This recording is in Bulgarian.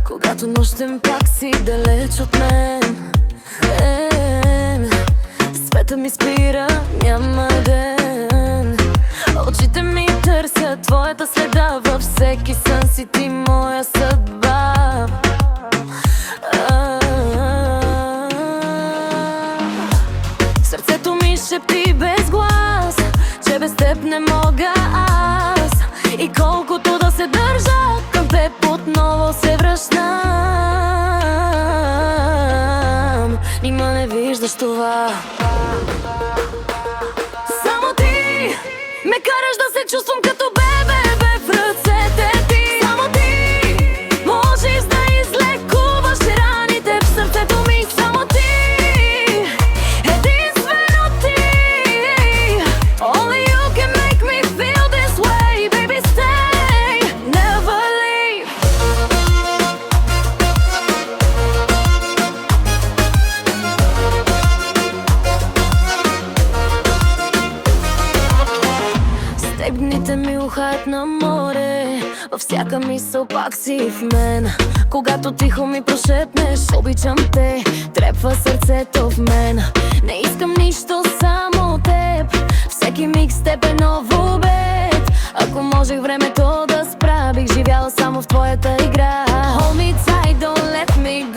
Когато нощем пак си далеч от мен, света ми спира, няма ден. Очите ми търсят твоята следа, във всеки сън си ти моя съдба. Сърцето ми шепти без глас, че без теб не мога аз. И колкото да се държа към теб, отново се връщам. Нима не виждаш това? Само ти ме караш да се чувствам като бебе в ръцете ти. Само ти можеш да излекуваш раните в сърцето ми. Само ти, единствено ти. Only you can make me feel this way. Baby stay, never leave. Дните ми ухаят на море, във всяка мисъл пак си в мен. Когато тихо ми прошепнеш обичам те, трепва сърцето в мен. Не искам нищо, само теб. Всеки миг с теб е нов обед. Ако можех времето да спра, бих живяла само в твоята игра. Hold me tight, don't let me go.